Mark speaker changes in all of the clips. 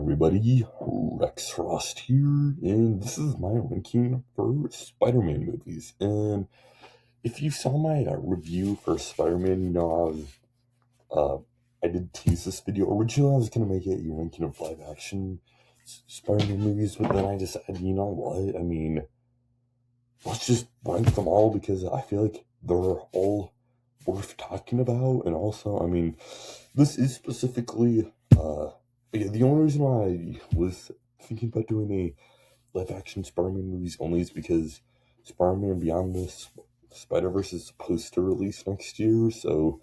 Speaker 1: everybody, Rex Frost here, and this is my ranking for Spider-Man movies. And if you saw my review for Spider-Man, uh, I did tease this video. Originally, I was gonna make it a ranking of live-action Spider-Man movies, but then I decided, you know what? Let's just rank them all because I feel like they're all worth talking about. And also, this is specifically, the only reason why I was thinking about doing a live action Spider-Man movies only is because Spider-Man Beyond the Spider-Verse is supposed to release next year, so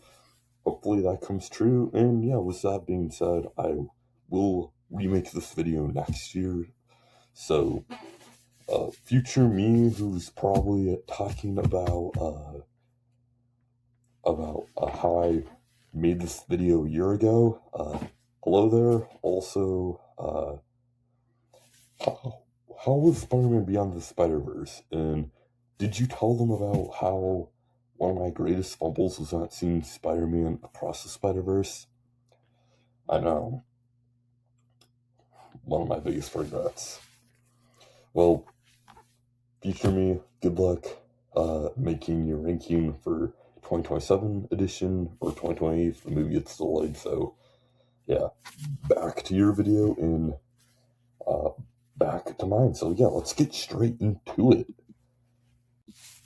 Speaker 1: hopefully that comes true. And yeah, with that being said, I will remake this video next year. So, future me, who's probably talking about how I made this video a year ago. Hello there. Also, how was Spider-Man Beyond the Spider-Verse? And did you tell them about how one of my greatest fumbles was not seeing Spider-Man Across the Spider-Verse? I know. One of my biggest regrets. Well, future me, good luck making your ranking for 2027 edition or 2020 if the movie gets delayed. So, yeah, back to your video and back to mine. So, yeah, let's get straight into it.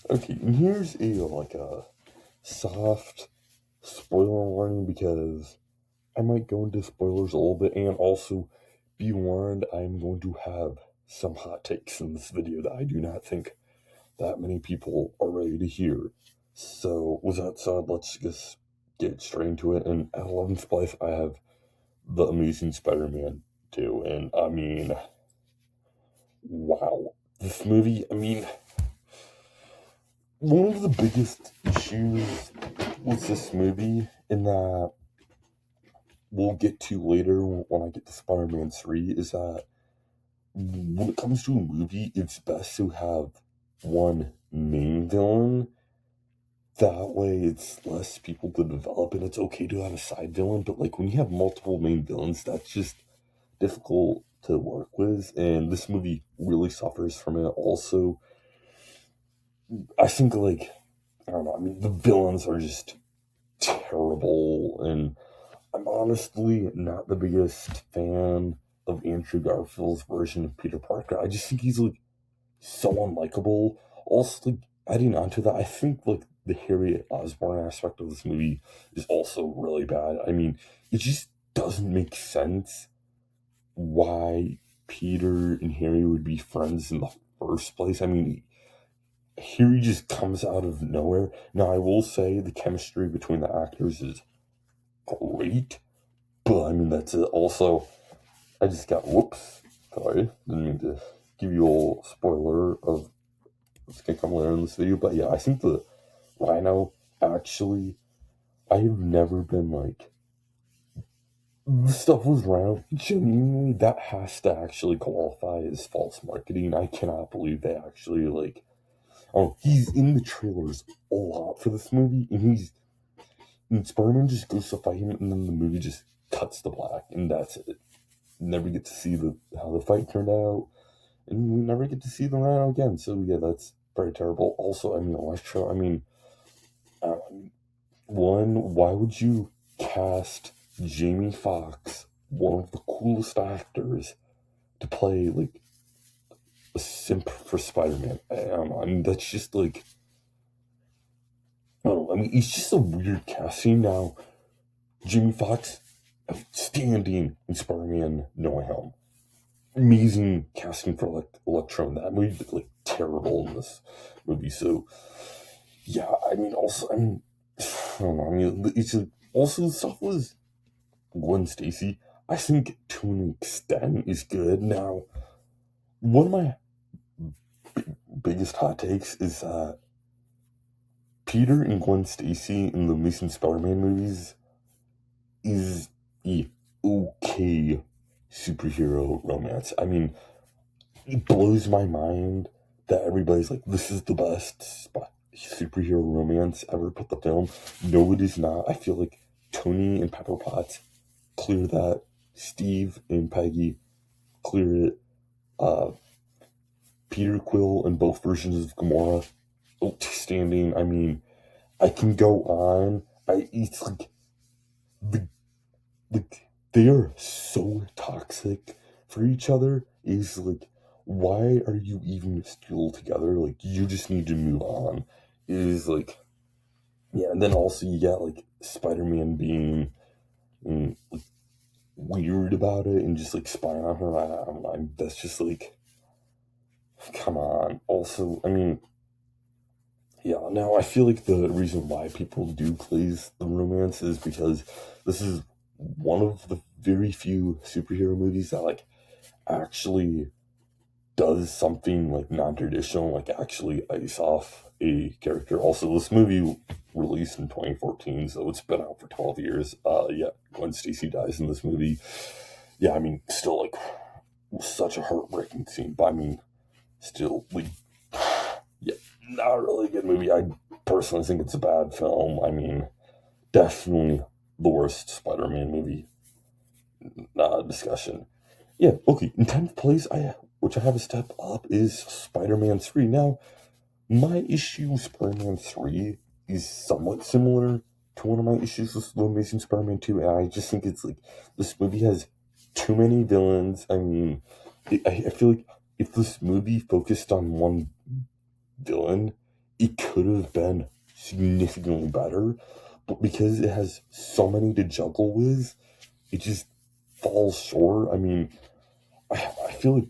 Speaker 1: Okay, and here's a soft spoiler warning because I might go into spoilers a little bit, and also be warned, I'm going to have some hot takes in this video that I do not think that many people are ready to hear. So, with that said, let's just get straight into it. And at 11th place, I have The Amazing Spider-Man 2. And wow. This movie, one of the biggest issues with this movie, in that we'll get to later when I get to Spider-Man 3, is that when it comes to a movie, it's best to have one main villain. That way, it's less people to develop, and it's okay to have a side villain. But like when you have multiple main villains, that's just difficult to work with, and this movie really suffers from it. Also, I think I don't know. The villains are just terrible, and I'm honestly not the biggest fan of Andrew Garfield's version of Peter Parker. I just think he's so unlikable. Also, adding on to that, I think the Harriet Osborn aspect of this movie is also really bad. It just doesn't make sense why Peter and Harry would be friends in the first place. Harry just comes out of nowhere. Now, I will say the chemistry between the actors is great, but that's it. Also, I just got sorry, didn't mean to give you a little spoiler of what's gonna come later in this video, but yeah, I think the Rhino, actually, I have never been the stuff with Rhino, genuinely, that has to actually qualify as false marketing. I cannot believe they actually he's in the trailers a lot for this movie, and Spider-Man just goes to fight him, and then the movie just cuts to black, and that's it. Never get to see how the fight turned out, and we never get to see the Rhino again. So yeah, that's very terrible. Also, Electro. Why would you cast Jamie Foxx, one of the coolest actors, to play a simp for Spider-Man? I don't know. That's just I don't know. It's just a weird casting. Now, Jamie Foxx, outstanding in Spider-Man No Way Home. Amazing casting for Electro in that movie, but terrible in this movie. So yeah, I don't know. It's also stuff with Gwen Stacy. I think to an extent is good. Now, one of my biggest hot takes is that Peter and Gwen Stacy in the Amazing Spider-Man movies is a okay superhero romance. It blows my mind that everybody's like, this is the best superhero romance ever put the film. No, it is not. I feel like Tony and Pepper Potts clear that. Steve and Peggy clear it. Peter Quill in both versions of Gamora, outstanding. I mean, I can go on. It's the they are so toxic for each other. Is like, why are you even still together? Like, you just need to move on. Is like, yeah. And then also you got like Spider-Man being like, weird about it and just like spying on her. That's just like, come on. Also, I mean, yeah. Now I feel like the reason why people do plays the romance is because this is one of the very few superhero movies that like actually does something like non-traditional, like actually ice off a character. Also, this movie released in 2014, so it's been out for 12 years. Yeah, Gwen Stacy dies in this movie. Yeah, I mean, still like such a heartbreaking scene, but I mean, still like, yeah, not a really good movie. I personally think it's a bad film. I mean, definitely the worst Spider-Man movie discussion. Yeah, okay. In 10th place, which I have a step up, is Spider-Man 3. Now, my issue with Spider-Man 3 is somewhat similar to one of my issues with The Amazing Spider-Man 2, and I just think it's like, this movie has too many villains. I mean, I feel like if this movie focused on one villain, it could have been significantly better, but because it has so many to juggle with, it just falls short. I mean, I feel like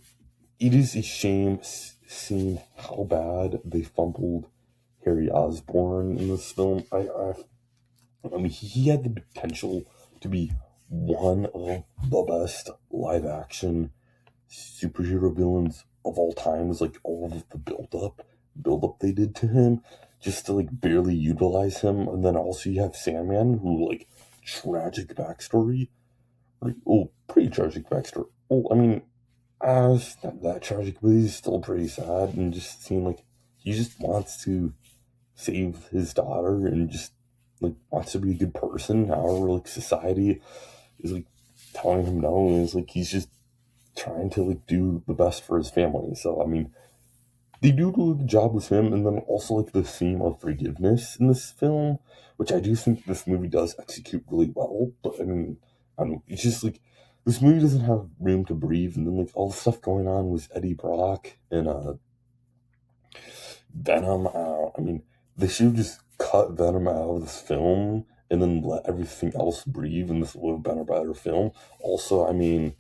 Speaker 1: it is a shame seeing how bad they fumbled Harry Osborn in this film. I mean, he had the potential to be one of the best live action superhero villains of all times. Like all of the build up they did to him, just to like barely utilize him. And then also you have Sandman, who like tragic backstory, like pretty tragic backstory. Well, I mean, it's not that tragic, but he's still pretty sad and just seemed like he just wants to save his daughter and just like wants to be a good person. However, like society is like telling him no, and it's like he's just trying to like do the best for his family. So I mean, they do a good job with him, and then also like the theme of forgiveness in this film, which I do think this movie does execute really well. But I mean, I don't know, it's just like this movie doesn't have room to breathe, and then like all the stuff going on with Eddie Brock and Venom. I mean, they should have just cut Venom out of this film and then let everything else breathe, and this would have been a better film. Also, I mean,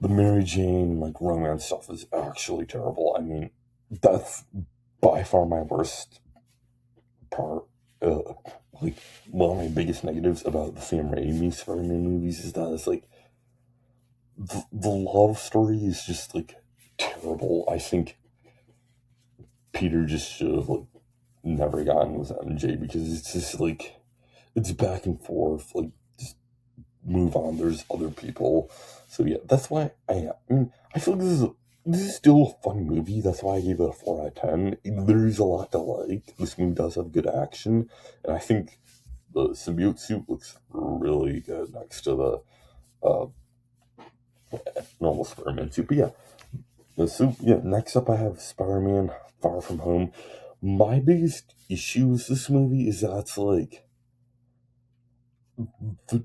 Speaker 1: the Mary Jane like romance stuff is actually terrible. I mean, that's by far my worst part. Like one of my biggest negatives about the Sam Raimi Spider-Man movies is that it's like the love story is just like terrible. I think Peter just should have like never gotten with MJ because it's just like it's back and forth. Like just move on. There's other people. So yeah, that's why I mean I feel like this is still a fun movie. That's why I gave it a 4 out of 10. There's a lot to like. This movie does have good action, and I think the symbiote suit looks really good next to the uh, normal Spider-Man suit. But yeah, the suit. Yeah, next up I have Spider-Man: Far From Home. My biggest issue with this movie is that it's like the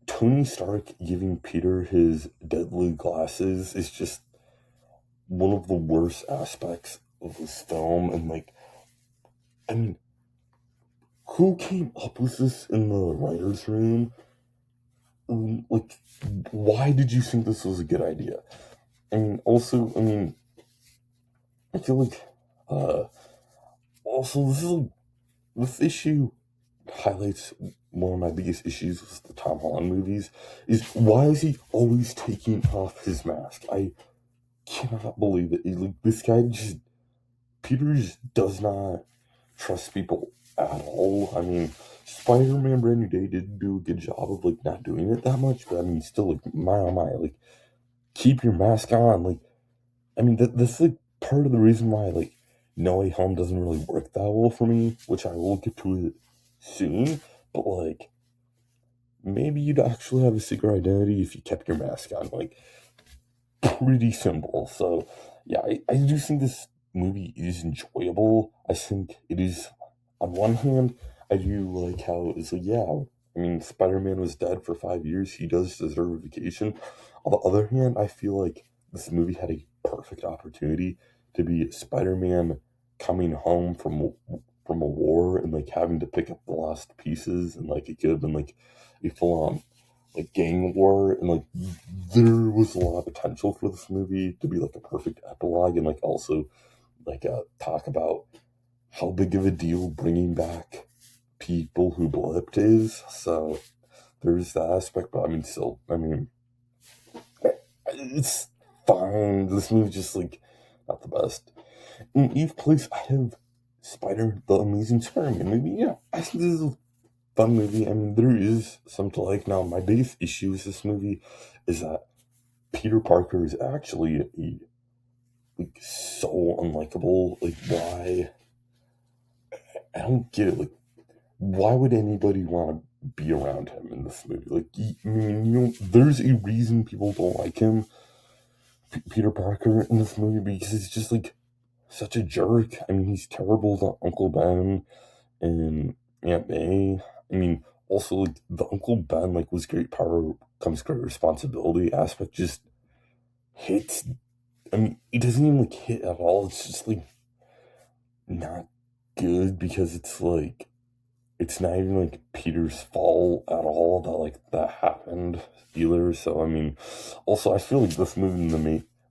Speaker 1: Tony Stark giving Peter his deadly glasses is just one of the worst aspects of this film. And like, I mean, who came up with this in the writer's room? Like, why did you think this was a good idea? And also, I mean, I feel like, also, this issue highlights one of my biggest issues with the Tom Holland movies is why is he always taking off his mask? I cannot believe it. Like, this guy just Peter just does not trust people at all. I mean, Spider-Man Brand New Day did do a good job of like not doing it that much, but I mean, still like my oh my, like keep your mask on. Like, I mean, that's like part of the reason why like No Way Home doesn't really work that well for me, which I will get to it soon. But like, maybe you'd actually have a secret identity if you kept your mask on. Like, pretty simple. So yeah, I do think this movie is enjoyable. I think it is, on one hand, I do like how it's like, yeah, I mean, Spider-Man was dead for 5 years. He does deserve a vacation. On the other hand, I feel like this movie had a perfect opportunity to be Spider-Man coming home from a war and like having to pick up the lost pieces, and like it could have been like a full-on like gang war, and like there was a lot of potential for this movie to be like a perfect epilogue, and like also like talk about how big of a deal bringing back people who blipped is. So there's that aspect, but I mean, still, I mean, it's fine. This movie just like not the best. In eighth place, I have the Amazing Spider-Man movie. Yeah, I think this is a fun movie. I mean, there is some to like. Now, my biggest issue with this movie is that Peter Parker is actually like so unlikable. Like, why? I don't get it. Like, why would anybody want to be around him in this movie? Like, I mean, there's a reason people don't like him, Peter Parker, in this movie, because he's just like such a jerk. I mean, he's terrible to Uncle Ben and Aunt May. I mean, also like the Uncle Ben, like, with great power comes great responsibility aspect just hits. I mean, it doesn't even like hit at all. It's just like not good, because it's like it's not even like Peter's fault at all that like that happened either. So I mean, also I feel like this movie and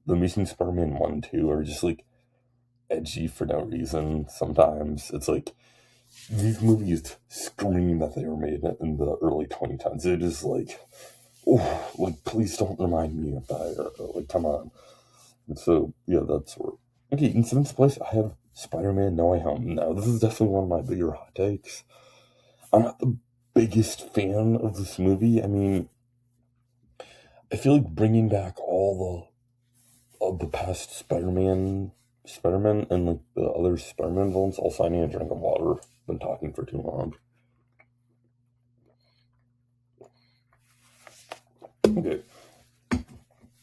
Speaker 1: the Amazing Spider-Man 1 and 2 are just like edgy for no reason. Sometimes it's like these movies scream that they were made in the early 2010s. It is like, oh, like please don't remind me of that. Or, like, come on. And so yeah, that's where. Okay, in seventh place I have Spider-Man No Way Home. Now this is definitely one of my bigger hot takes. I'm not the biggest fan of this movie. I mean, I feel like bringing back all of the past Spider-Man, and like the other Spider-Man villains. Also, I need a drink of water. Been talking for too long. Okay,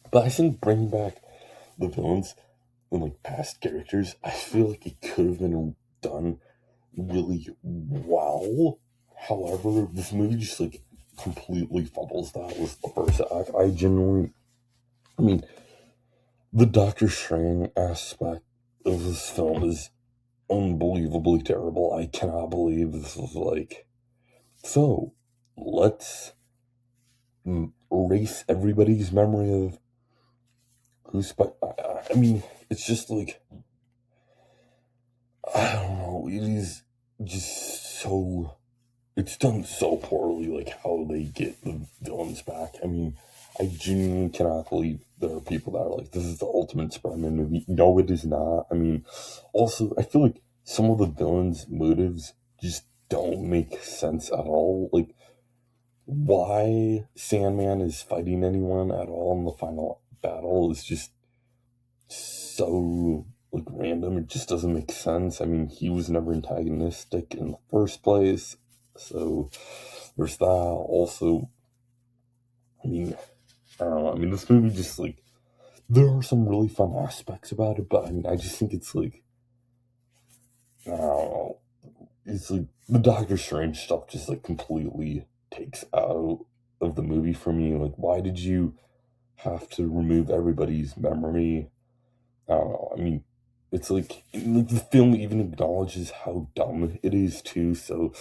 Speaker 1: but I think bringing back the villains and like past characters, I feel like it could have been done really well. However, this movie just like completely fumbles that with the first act. I mean, the Doctor Strange aspect of this film is unbelievably terrible. I cannot believe this is like, so let's erase everybody's memory of who's. I mean, it's just like, I don't know. It is just so. It's done so poorly, like how they get the villains back. I mean, I genuinely cannot believe there are people that are like, this is the ultimate Spider-Man movie. No, it is not. I mean, also, I feel like some of the villains' motives just don't make sense at all. Like, why Sandman is fighting anyone at all in the final battle is just so like random. It just doesn't make sense. I mean, he was never antagonistic in the first place, so there's that. Also, I mean, I don't know. I mean, this movie just like, there are some really fun aspects about it, but I mean, I just think it's like, I don't know. It's like the Doctor Strange stuff just like completely takes out of the movie for me. Like, why did you have to remove everybody's memory? I don't know. I mean, it's like the film even acknowledges how dumb it is too. So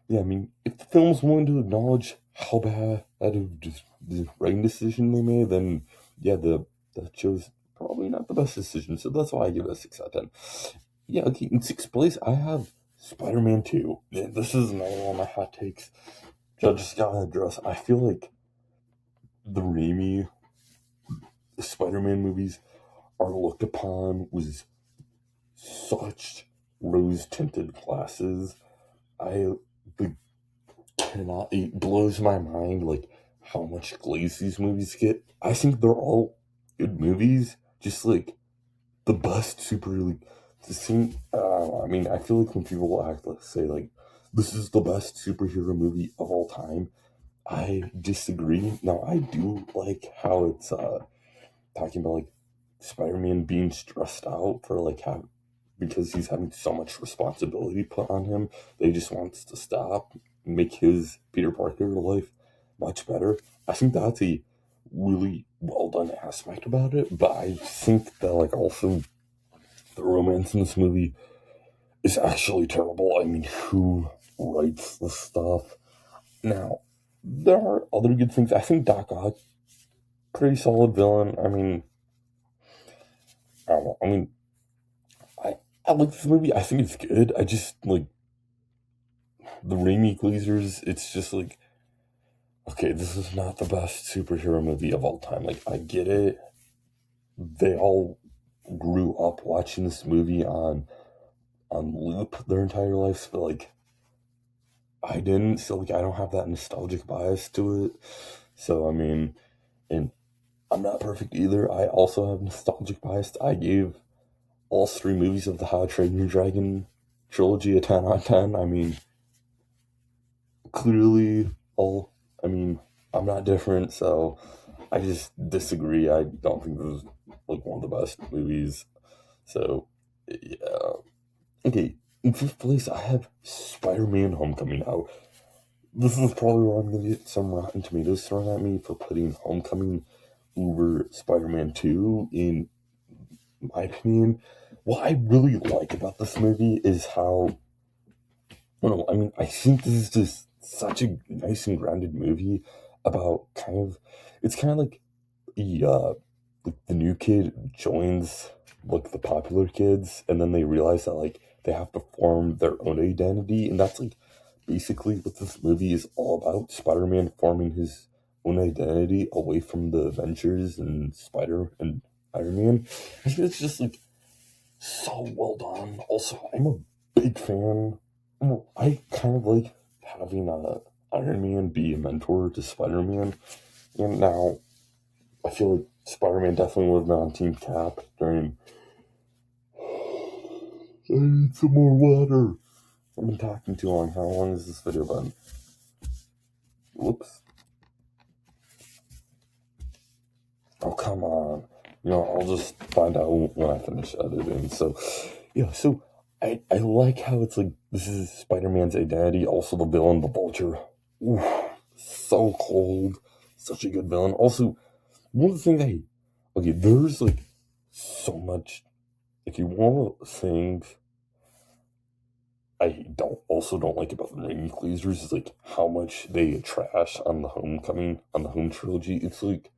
Speaker 1: yeah, I mean, if the film's willing to acknowledge how bad of the writing decision they made, then yeah, that show's probably not the best decision. So that's why I give it a 6 out of 10. Yeah, okay. In sixth place, I have Spider-Man 2. Yeah, this is another one of my hot takes. I just gotta address. I feel like the Raimi Spider-Man movies are looked upon with such rose-tinted glasses. I like, cannot. It blows my mind like how much glaze these movies get. I think they're all good movies. Just like the best super like the same. I mean, I feel like when people say like this is the best superhero movie of all time, I disagree. Now I do like how it's talking about like Spider-Man being stressed out for like because he's having so much responsibility put on him that he just wants to stop, make his Peter Parker life much better. I think that's a really well done aspect about it, but I think that like also the romance in this movie is actually terrible. I mean, who writes this stuff? Now, there are other good things. I think Doc Ock, pretty solid villain. I mean, I don't know. I mean, I like this movie. I think it's good. I just like the Raimi Gleasers. It's just like, okay, this is not the best superhero movie of all time. Like, I get it. They all grew up watching this movie on loop their entire lives, but like I didn't, so like I don't have that nostalgic bias to it. So I mean, and I'm not perfect either. I also have nostalgic bias. I gave all three movies of the How to Train Your Dragon trilogy a 10 out of 10. I mean, clearly, I mean, I'm not different, so I just disagree. I don't think this is like one of the best movies. So, yeah. Okay, in fifth place, I have Spider-Man Homecoming out. This is probably where I'm going to get some Rotten Tomatoes thrown at me for putting Homecoming over Spider-Man 2, in my opinion. What I really like about this movie is how, well, I mean, I think this is just such a nice and grounded movie about it's kind of like the new kid joins like the popular kids, and then they realize that like they have to form their own identity, and that's like basically what this movie is all about. Spider-Man forming his own identity away from the Avengers and Spider and Iron Man. I think it's just like so well done. Also, I'm a big fan. I kind of like having Iron Man be a mentor to Spider-Man, and now I feel like Spider-Man definitely would have been on Team Cap during. I need some more water. I've been talking too long. How long has this video been? Whoops. Oh, come on. You know, I'll just find out when I finish editing. So, yeah, so I like how it's like, this is Spider-Man's identity. Also, the villain, the Vulture. Oof, so cold. Such a good villain. Also, one of the things okay, there's like so much. If you want things I don't like about the Raimi Gleasers is like how much they trash on the Home trilogy. It's like,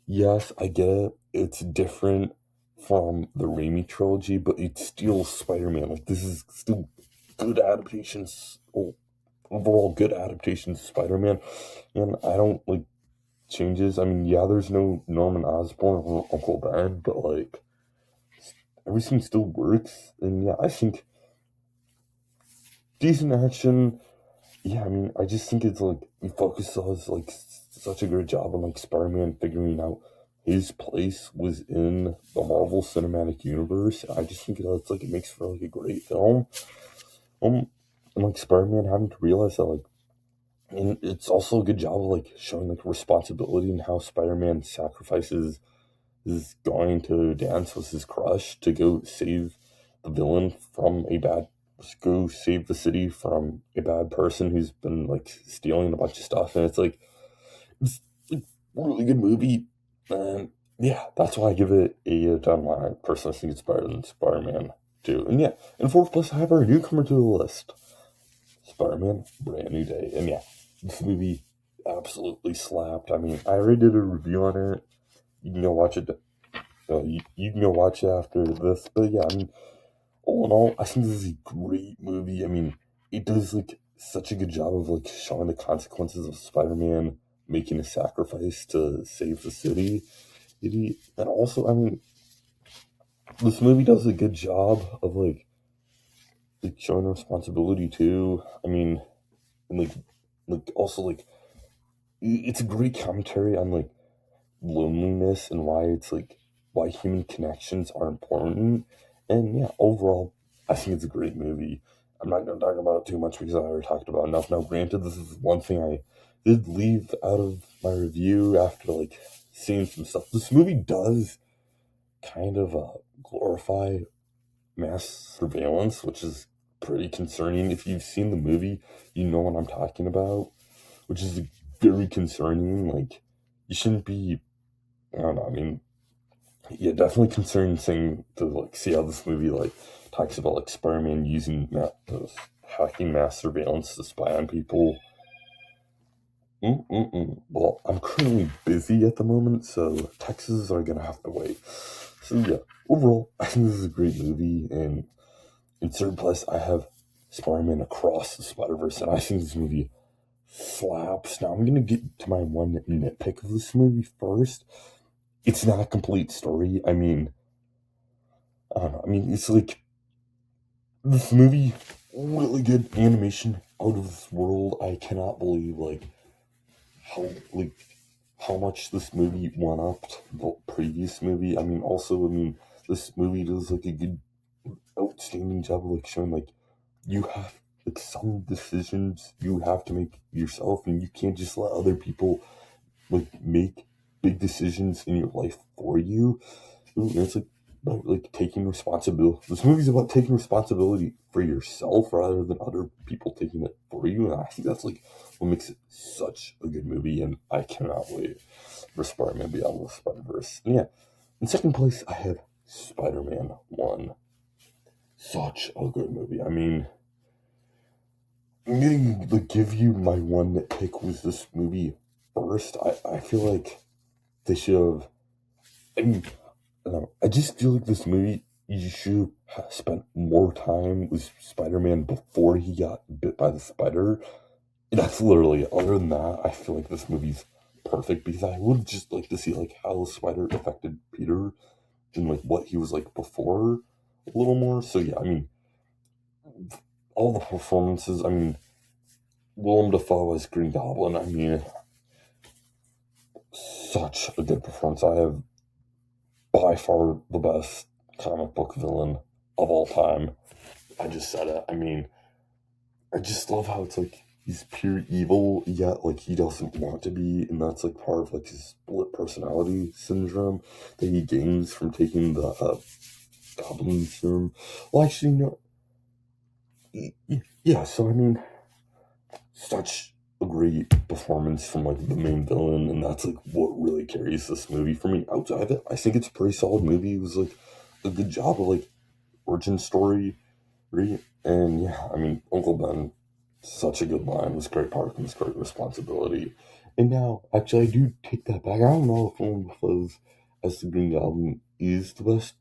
Speaker 1: yes, I get it. It's different from the Raimi trilogy, but it's still Spider-Man. Like, this is still good adaptations, overall good adaptations of Spider-Man. And I don't like changes. I mean, yeah, there's no Norman Osborn or Uncle Ben, but like everything still works. And yeah, I think decent action. Yeah, I mean, I just think it's like he focuses like such a great job on like Spider-Man figuring out his place was in the Marvel Cinematic Universe. I just think that's like it makes for like a great film. And like Spider-Man having to realize that like, and it's also a good job of like showing like responsibility and how Spider-Man sacrifices is going to dance with his crush to go save the villain from go save the city from a bad person who's been like stealing a bunch of stuff. And it's like a really good movie. And yeah, that's why I give it a 10. I personally think it's better than Spider-Man 2. And yeah, in fourth place, I have our newcomer to the list, Spider-Man Brand New Day. And yeah, this movie absolutely slapped. I mean, I already did a review on it. You can go watch it. You can go watch it after this. But yeah, I mean, all in all, I think this is a great movie. I mean, it does like such a good job of like showing the consequences of Spider-Man making a sacrifice to save the city. And also, I mean, this movie does a good job of like showing responsibility too. I mean, and like also like it's a great commentary on like loneliness and why human connections are important. And yeah, overall, I think it's a great movie. I'm not going to talk about it too much because I already talked about enough. Now, granted, this is one thing I did leave out of my review after like seeing some stuff. This movie does kind of glorify mass surveillance, which is pretty concerning. If you've seen the movie, you know what I'm talking about, which is very concerning. Like, you shouldn't be, I don't know, I mean, yeah, definitely concerning thing to, like, see how this movie, like, talks about, like, Spider-Man using hacking mass surveillance to spy on people. Well, I'm currently busy at the moment, so Texas are gonna have to wait. So yeah, overall, I think this is a great movie, and in third place, I have Spider-Man Across the Spider-Verse, and I think this movie slaps. Now, I'm gonna get to my one nitpick of this movie first. It's not a complete story. I mean, I don't know. I mean, it's like this movie, really good animation, out of this world. I cannot believe how like how much this movie went up to the previous movie. I mean, also, I mean, this movie does like a good, outstanding job of like showing like you have like some decisions you have to make yourself, and you can't just let other people like make big decisions in your life for you. And it's like about like taking responsibility. This movie's about taking responsibility for yourself rather than other people taking it for you. And I think that's like what makes it such a good movie. And I cannot wait for Spider-Man Beyond the Spider-Verse. And yeah, in second place, I have Spider-Man 1. Such a good movie. I mean, I'm going to give you my one nitpick with this movie first. I feel like they should have. I mean, I don't know. I just feel like this movie, you should have spent more time with Spider-Man before he got bit by the spider. That's literally it. Other than that, I feel like this movie's perfect because I would just like to see like how the spider affected Peter and like what he was like before a little more. So yeah, I mean, all the performances. I mean, Willem Dafoe as Green Goblin. I mean, such a good performance. I have by far the best comic book villain of all time. I just said it. I mean, I just love how it's like he's pure evil, yet like he doesn't want to be, and that's like part of like his split personality syndrome that he gains from taking the goblin serum. Well, actually, no. Yeah. So I mean, such a great performance from like the main villain, and that's like what really carries this movie for me. Outside of it, I think it's a pretty solid movie. It was like a good job of like origin story, and yeah, I mean Uncle Ben, such a good line. Was great part and was great responsibility. And now, actually, I do take that back. I don't know if Willem Dafoe's as the Green Goblin is the best.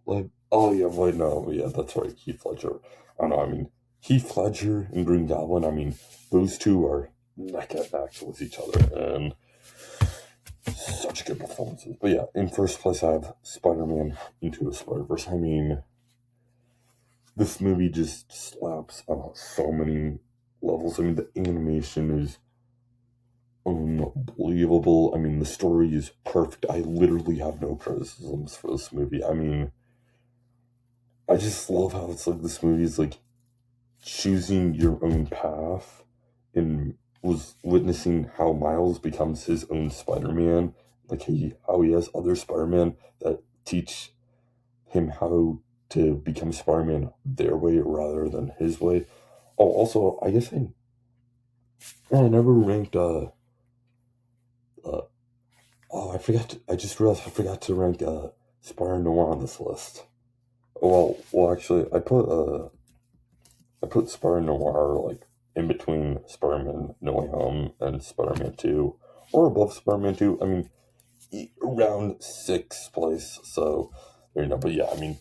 Speaker 1: Like, oh yeah, wait, no, yeah, that's right, Heath Ledger. I don't know. I mean, Heath Ledger and Green Goblin. I mean, those two are neck and neck with each other, and such good performances. But yeah, in first place, I have Spider-Man Into the Spider-Verse. I mean, this movie just slaps on so many levels. I mean, the animation is unbelievable. I mean, the story is perfect. I literally have no criticisms for this movie. I mean, I just love how it's like this movie is like choosing your own path and was witnessing how Miles becomes his own Spider-Man. Like how he has other Spider-Man that teach him how to become Spider-Man their way rather than his way. Oh, also, I guess I never ranked uh oh, I forgot I just realized I forgot to rank Spider Noir on this list. Well, actually, I put Spider Noir like in between Spider-Man No Way Home and Spider-Man 2, or above Spider-Man 2. I mean, around sixth place. So there you know. But yeah, I mean,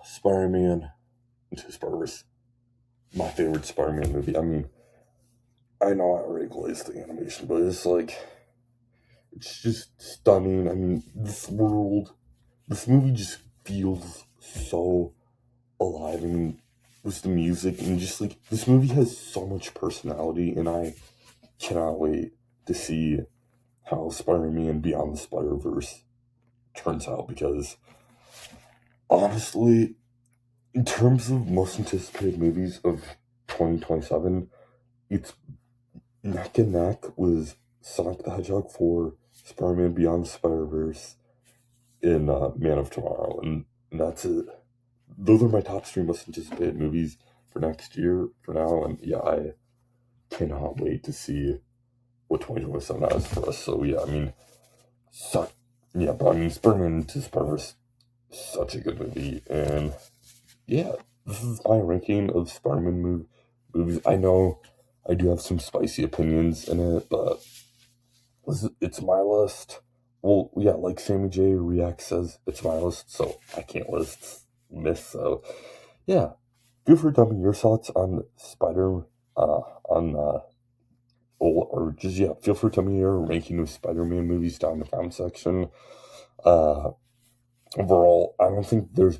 Speaker 1: Spider-Man Into Spider-Verse, my favorite Spider-Man movie. I mean, I know I already glazed the animation, but it's like it's just stunning. I mean, this movie just feels so alive. I mean, with the music and just like this movie has so much personality, and I cannot wait to see how Spider-Man Beyond the Spider-Verse turns out because honestly, in terms of most anticipated movies of 2027, it's neck and neck with Sonic the Hedgehog 4 Spider-Man Beyond the Spider-Verse, and Man of Tomorrow, and that's it. Those are my top 3 most anticipated movies for next year for now, and yeah, I cannot wait to see what 2027 has for us. So yeah, I mean, but I mean, Spider-Man Into the Spider-Verse, such a good movie, and yeah, this is my ranking of Spider-Man movies. I know I do have some spicy opinions in it, but it's my list. Well, yeah, like Sammy J React says, it's my list, so I can't miss. So, yeah, feel free to tell me your thoughts on or just feel free to tell me your ranking of Spider-Man movies down in the comment section. Overall, I don't think there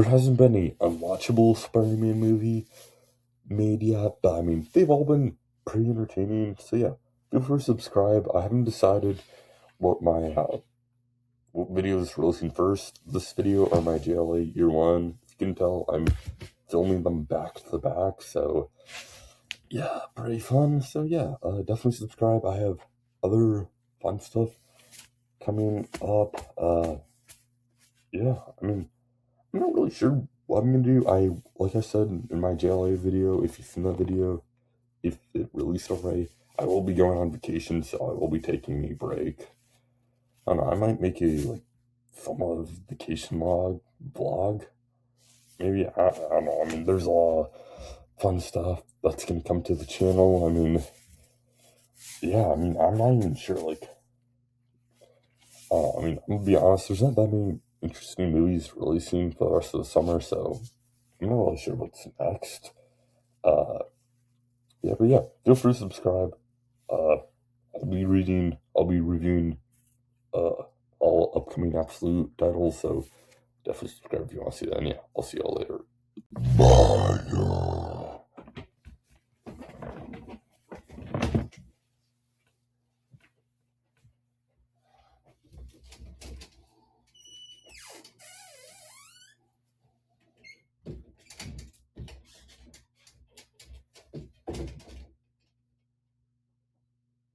Speaker 1: hasn't been a unwatchable Spider-Man movie made yet, but I mean, they've all been pretty entertaining. So yeah, feel free to subscribe. I haven't decided what my what videos releasing first, this video or my JLA year 1. If you can tell, I'm filming them back to back, so yeah, pretty fun. So yeah, definitely subscribe. I have other fun stuff coming up. Yeah, I mean, I'm not really sure what I'm gonna do. Like I said in my JLA video, if you've seen that video, if it released already, I will be going on vacation, so I will be taking a break. I don't know, I might make a somewhat of vacation vlog. Maybe, I don't know. I mean, there's a lot of fun stuff that's gonna come to the channel. I mean, yeah, I mean, I'm not even sure, I mean, I'm gonna be honest, there's not that many interesting movies releasing for the rest of the summer, so I'm not really sure what's next. Yeah, but yeah, feel free to subscribe. I'll be reviewing all upcoming Absolute titles, so definitely subscribe if you want to see that. And yeah, I'll see y'all later. Bye.